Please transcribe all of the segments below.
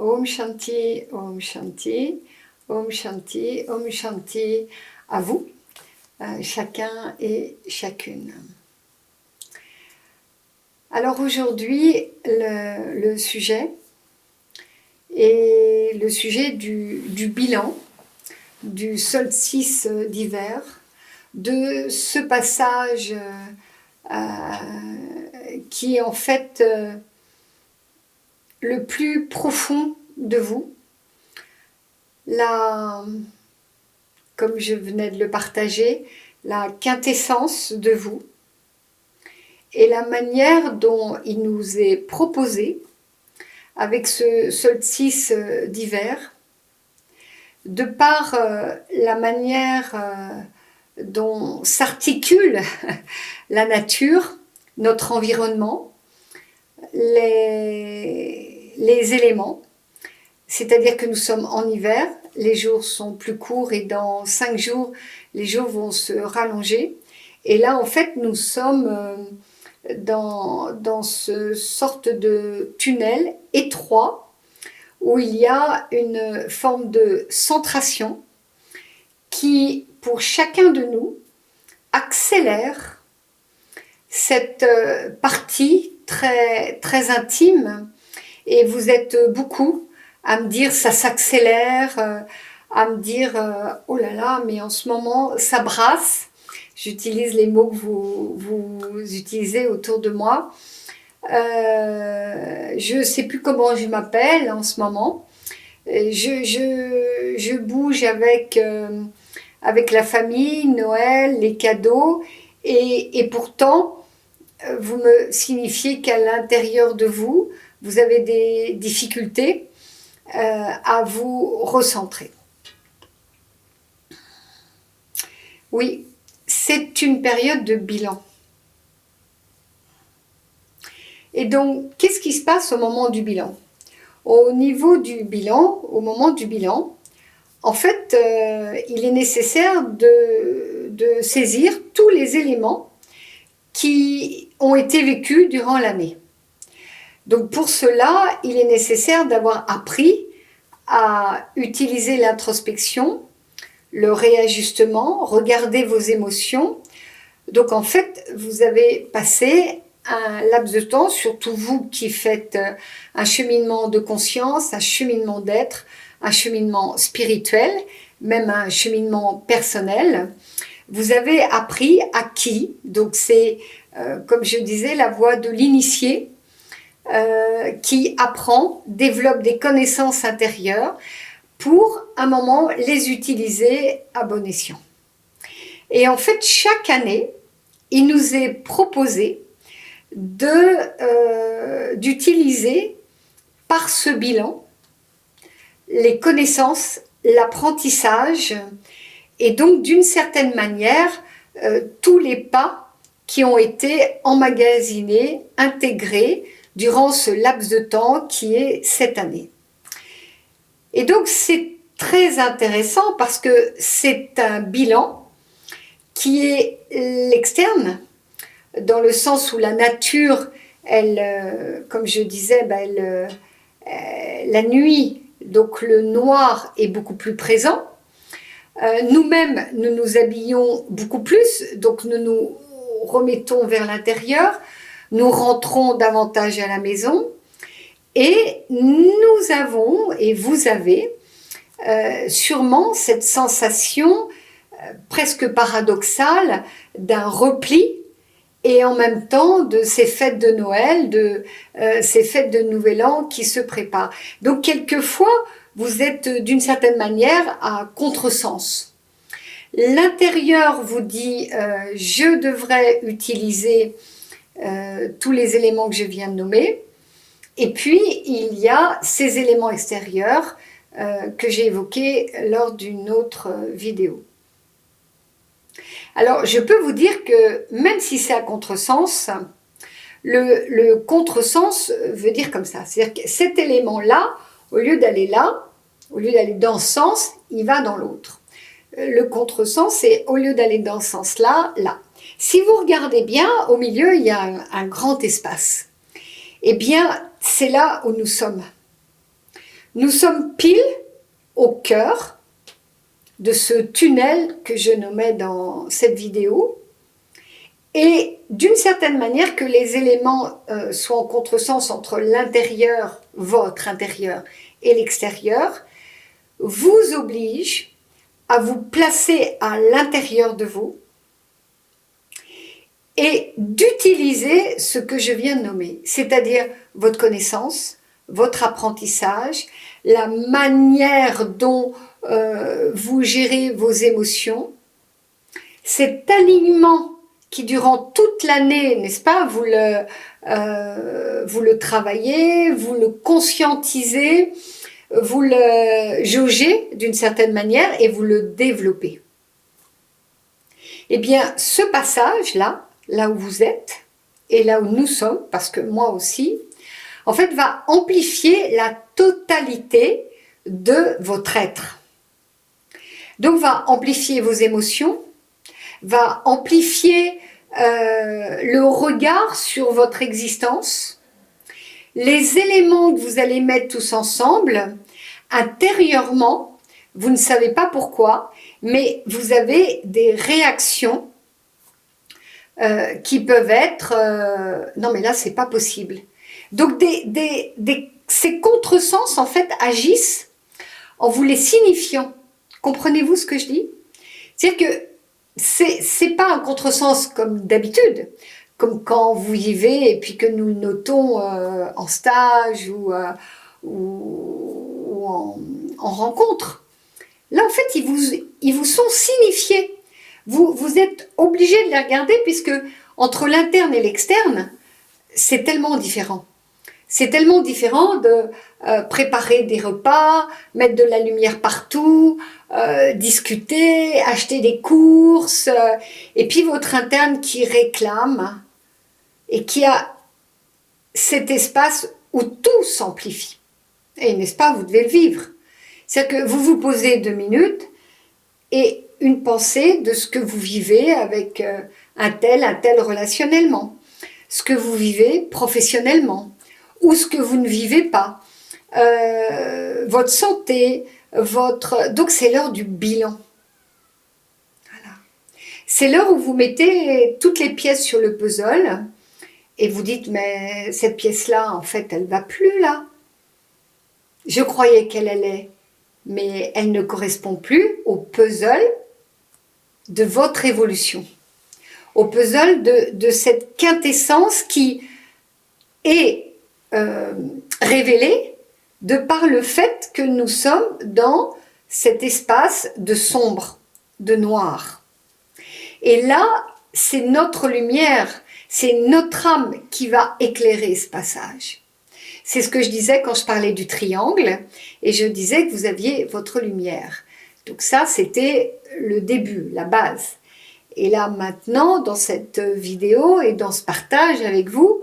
Om Shanti, Om Shanti, Om Shanti, Om Shanti à vous, chacun et chacune. Alors aujourd'hui, le sujet est le sujet du bilan, du solstice d'hiver, de ce passage qui est en fait le plus profond de vous, comme je venais de le partager, la quintessence de vous et la manière dont il nous est proposé avec ce solstice d'hiver, de par la manière dont s'articule la nature, notre environnement, les éléments, c'est-à-dire que nous sommes en hiver, les jours sont plus courts et dans 5 jours, les jours vont se rallonger. Et là, en fait, nous sommes dans ce sorte de tunnel étroit où il y a une forme de centration qui, pour chacun de nous, accélère cette partie très, très intime. Et vous êtes beaucoup à me dire ça s'accélère, à me dire oh là là, mais en ce moment ça brasse. J'utilise les mots que vous utilisez autour de moi. Je ne sais plus comment je m'appelle en ce moment. Je bouge avec la famille, Noël, les cadeaux, et pourtant, vous me signifiez qu'à l'intérieur de vous, vous avez des difficultés à vous recentrer. Oui, c'est une période de bilan. Et donc, qu'est-ce qui se passe au moment du bilan? Au niveau du bilan, au moment du bilan, en fait, il est nécessaire de saisir tous les éléments qui ont été vécus durant l'année. Donc pour cela, il est nécessaire d'avoir appris à utiliser l'introspection, le réajustement, regarder vos émotions. Donc en fait, vous avez passé un laps de temps, surtout vous qui faites un cheminement de conscience, un cheminement d'être, un cheminement spirituel, même un cheminement personnel. Vous avez appris à qui, donc c'est, comme je disais, la voie de l'initié, qui apprend, développe des connaissances intérieures pour, à un moment, les utiliser à bon escient. Et en fait, chaque année, il nous est proposé d'utiliser par ce bilan les connaissances, l'apprentissage et donc d'une certaine manière tous les pas qui ont été emmagasinés, intégrés durant ce laps de temps qui est cette année. Et donc c'est très intéressant parce que c'est un bilan qui est l'externe, dans le sens où la nature, elle, comme je disais, la nuit, donc le noir est beaucoup plus présent. Nous-mêmes, nous nous habillons beaucoup plus, donc nous nous remettons vers l'intérieur, nous rentrons davantage à la maison et nous avons, et vous avez, sûrement cette sensation presque paradoxale d'un repli et en même temps de ces fêtes de Noël, de ces fêtes de Nouvel An qui se préparent. Donc quelquefois, vous êtes d'une certaine manière à contresens. L'intérieur vous dit je devrais utiliser tous les éléments que je viens de nommer, et puis il y a ces éléments extérieurs que j'ai évoqués lors d'une autre vidéo. Alors je peux vous dire que même si c'est à contresens, le contresens veut dire comme ça, c'est-à-dire que cet élément-là, au lieu d'aller là, au lieu d'aller dans ce sens, il va dans l'autre. Le contresens, c'est au lieu d'aller dans ce sens-là, là. Si vous regardez bien, au milieu, il y a un grand espace. Eh bien, c'est là où nous sommes. Nous sommes pile au cœur de ce tunnel que je nommais dans cette vidéo. Et d'une certaine manière, que les éléments soient en contresens entre l'intérieur, votre intérieur, et l'extérieur, vous oblige à vous placer à l'intérieur de vous et d'utiliser ce que je viens de nommer, c'est-à-dire votre connaissance, votre apprentissage, la manière dont vous gérez vos émotions, cet alignement qui durant toute l'année, n'est-ce pas, vous le travaillez, vous le conscientisez, vous le jaugez d'une certaine manière et vous le développez. Eh bien, ce passage-là, là où vous êtes, et là où nous sommes, parce que moi aussi, en fait, va amplifier la totalité de votre être. Donc, va amplifier vos émotions, va amplifier le regard sur votre existence, les éléments que vous allez mettre tous ensemble, intérieurement, vous ne savez pas pourquoi, mais vous avez des réactions qui peuvent être non mais là c'est pas possible. Donc ces contresens en fait agissent en vous les signifiant. Comprenez-vous ce que je dis? C'est-à-dire que c'est pas un contresens comme d'habitude, comme quand vous vivez et puis que nous le notons en stage ou en rencontre. Là en fait ils vous sont signifiés. Vous êtes obligé de les regarder puisque entre l'interne et l'externe, c'est tellement différent. C'est tellement différent de préparer des repas, mettre de la lumière partout, discuter, acheter des courses, et puis votre interne qui réclame et qui a cet espace où tout s'amplifie. Et n'est-ce pas, vous devez le vivre. C'est-à-dire que vous vous posez 2 minutes et une pensée de ce que vous vivez avec un tel relationnellement, ce que vous vivez professionnellement, ou ce que vous ne vivez pas, votre santé, donc c'est l'heure du bilan. Voilà. C'est l'heure où vous mettez toutes les pièces sur le puzzle et vous dites mais cette pièce-là, en fait, elle ne va plus là. Je croyais qu'elle allait, mais elle ne correspond plus au puzzle de votre évolution, au puzzle de cette quintessence qui est révélée de par le fait que nous sommes dans cet espace de sombre, de noir. Et là, c'est notre lumière, c'est notre âme qui va éclairer ce passage. C'est ce que je disais quand je parlais du triangle, et je disais que vous aviez votre lumière. Donc ça, c'était le début, la base. Et là, maintenant, dans cette vidéo et dans ce partage avec vous,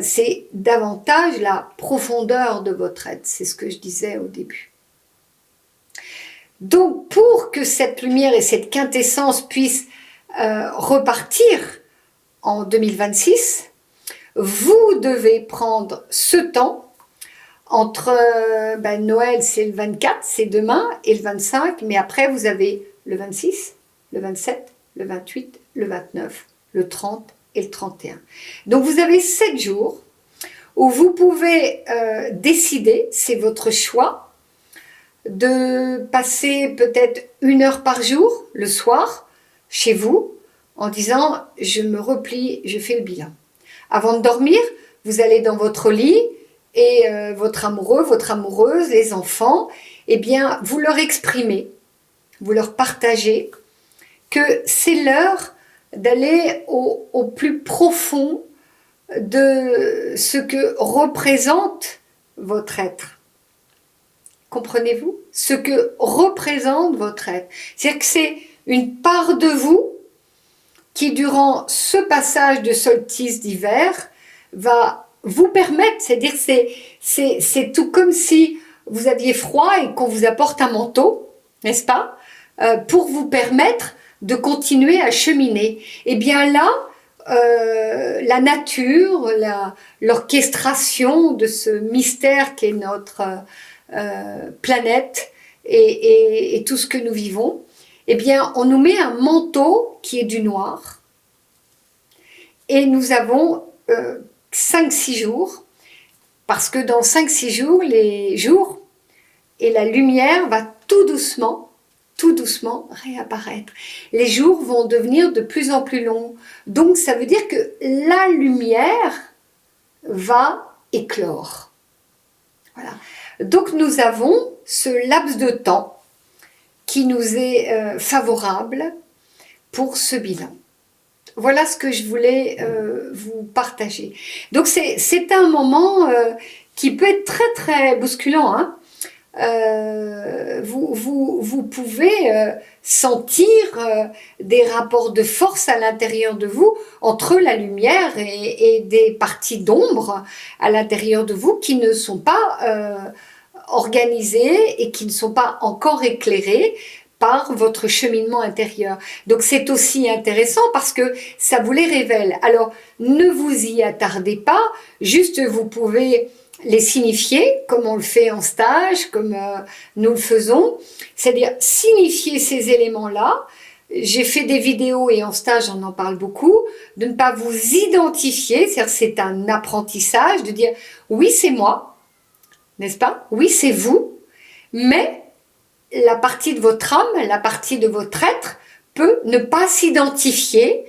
c'est davantage la profondeur de votre être. C'est ce que je disais au début. Donc, pour que cette lumière et cette quintessence puissent repartir en 2026, vous devez prendre ce temps entre Noël, c'est le 24, c'est demain, et le 25, mais après vous avez le 26, le 27, le 28, le 29, le 30 et le 31. Donc vous avez 7 jours où vous pouvez décider, c'est votre choix, de passer peut-être 1 heure par jour, le soir, chez vous, en disant « je me replie, je fais le bilan ». Avant de dormir, vous allez dans votre lit et votre amoureux, votre amoureuse, les enfants, eh bien, vous leur exprimez, vous leur partagez que c'est l'heure d'aller au plus profond de ce que représente votre être. Comprenez-vous? Ce que représente votre être. C'est-à-dire que c'est une part de vous qui, durant ce passage de solstice d'hiver, va vous permettre, c'est-à-dire c'est tout comme si vous aviez froid et qu'on vous apporte un manteau, n'est-ce pas, pour vous permettre de continuer à cheminer. Et bien là, la nature, l'orchestration de ce mystère qui est planète et tout ce que nous vivons, eh bien, on nous met un manteau qui est du noir et nous avons 5-6 jours, parce que dans 5-6 jours, les jours et la lumière va tout doucement réapparaître. Les jours vont devenir de plus en plus longs. Donc ça veut dire que la lumière va éclore. Voilà. Donc nous avons ce laps de temps qui nous est favorable pour ce bilan. Voilà ce que je voulais vous partager. Donc c'est un moment qui peut être très très bousculant, hein. Vous pouvez sentir des rapports de force à l'intérieur de vous entre la lumière et des parties d'ombre à l'intérieur de vous qui ne sont pas organisées et qui ne sont pas encore éclairées par votre cheminement intérieur. Donc c'est aussi intéressant parce que ça vous les révèle. Alors ne vous y attardez pas, juste vous pouvez les signifier, comme on le fait en stage, comme nous le faisons, c'est-à-dire signifier ces éléments-là. J'ai fait des vidéos et en stage on en parle beaucoup, de ne pas vous identifier, c'est-à-dire c'est un apprentissage, de dire oui c'est moi, n'est-ce pas? Oui c'est vous, mais la partie de votre âme, la partie de votre être peut ne pas s'identifier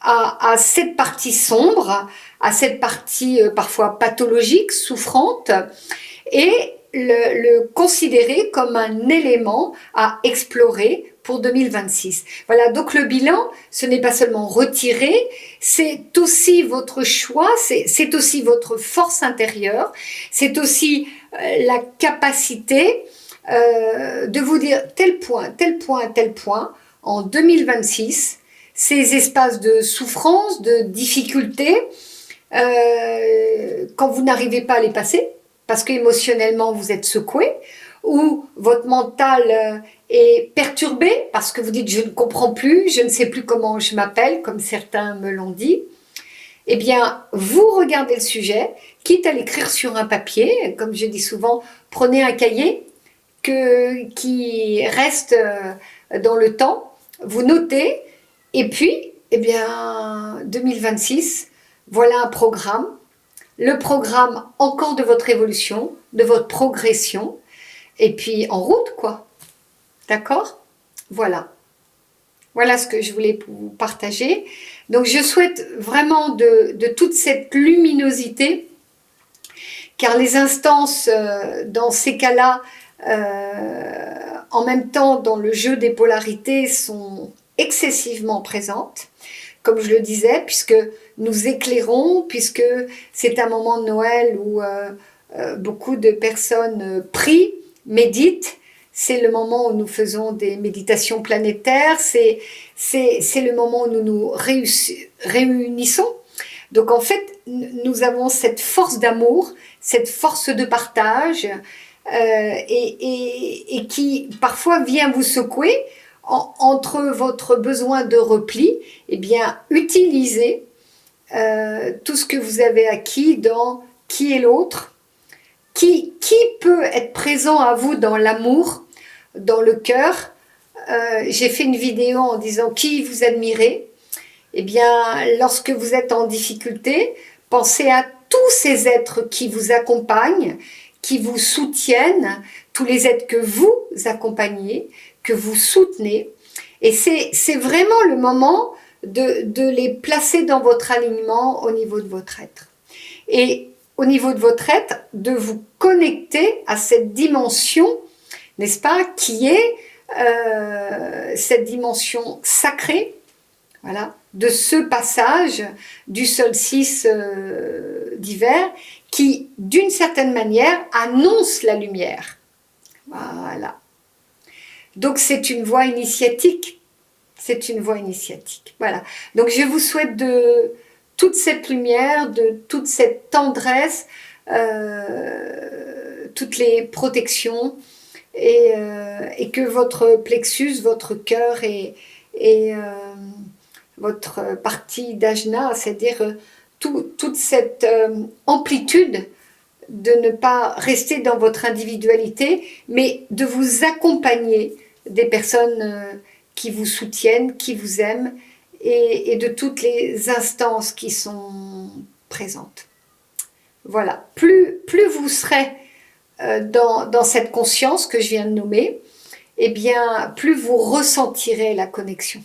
à cette partie sombre, à cette partie parfois pathologique, souffrante, et le considérer comme un élément à explorer pour 2026. Voilà, donc le bilan, ce n'est pas seulement retirer, c'est aussi votre choix, c'est aussi votre force intérieure, c'est aussi la capacité de vous dire tel point, tel point, tel point, en 2026, ces espaces de souffrance, de difficulté, quand vous n'arrivez pas à les passer, parce qu'émotionnellement vous êtes secoué, ou votre mental est perturbé, parce que vous dites je ne comprends plus, je ne sais plus comment je m'appelle, comme certains me l'ont dit, eh bien vous regardez le sujet, quitte à l'écrire sur un papier, comme je dis souvent, prenez un cahier qui reste dans le temps, vous notez, et puis, eh bien, 2026, voilà un programme, le programme encore de votre évolution, de votre progression, et puis en route, quoi. D'accord? Voilà. Voilà ce que je voulais vous partager. Donc, je souhaite vraiment de toute cette luminosité, car les instances, dans ces cas-là, en même temps, dans le jeu des polarités, sont excessivement présentes, comme je le disais, puisque nous éclairons, puisque c'est un moment de Noël où beaucoup de personnes prient, méditent. C'est le moment où nous faisons des méditations planétaires, c'est le moment où nous nous réunissons. Donc en fait, nous avons cette force d'amour, cette force de partage, et qui parfois vient vous secouer entre votre besoin de repli. Eh bien, utilisez tout ce que vous avez acquis dans qui est l'autre, qui peut être présent à vous dans l'amour, dans le cœur. J'ai fait une vidéo en disant qui vous admirez. Eh bien, lorsque vous êtes en difficulté, pensez à tous ces êtres qui vous accompagnent, qui vous soutiennent, tous les êtres que vous accompagnez, que vous soutenez. Et c'est vraiment le moment de les placer dans votre alignement au niveau de votre être. Et au niveau de votre être, de vous connecter à cette dimension, n'est-ce pas, qui est cette dimension sacrée, voilà, de ce passage du solstice d'hiver qui, d'une certaine manière, annonce la lumière. Voilà. Donc c'est une voie initiatique. C'est une voie initiatique. Voilà. Donc je vous souhaite de toute cette lumière, de toute cette tendresse, toutes les protections, et que votre plexus, votre cœur et votre partie d'ajna, c'est-à-dire toute cette amplitude de ne pas rester dans votre individualité, mais de vous accompagner des personnes qui vous soutiennent, qui vous aiment, et de toutes les instances qui sont présentes. Voilà, plus vous serez dans cette conscience que je viens de nommer, eh bien, plus vous ressentirez la connexion.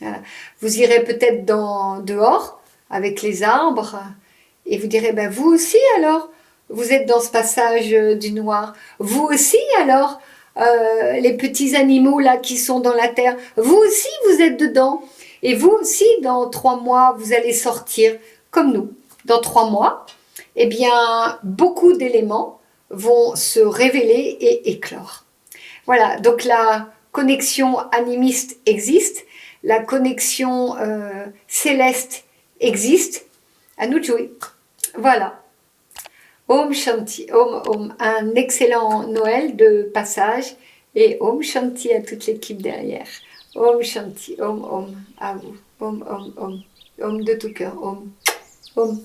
Voilà. Vous irez peut-être dehors, avec les arbres, et vous direz, ben, vous aussi alors, vous êtes dans ce passage du noir. Vous aussi alors, les petits animaux là qui sont dans la terre, vous aussi vous êtes dedans. Et vous aussi, dans 3 mois, vous allez sortir comme nous. Dans 3 mois, eh bien, beaucoup d'éléments vont se révéler et éclore. Voilà, donc la connexion animiste existe, la connexion céleste existe, à nous de jouer. Voilà. Om Shanti, Om, un excellent Noël de passage et Om Shanti à toute l'équipe derrière. Om Shanti, Om, à vous. Om de tout cœur, Om.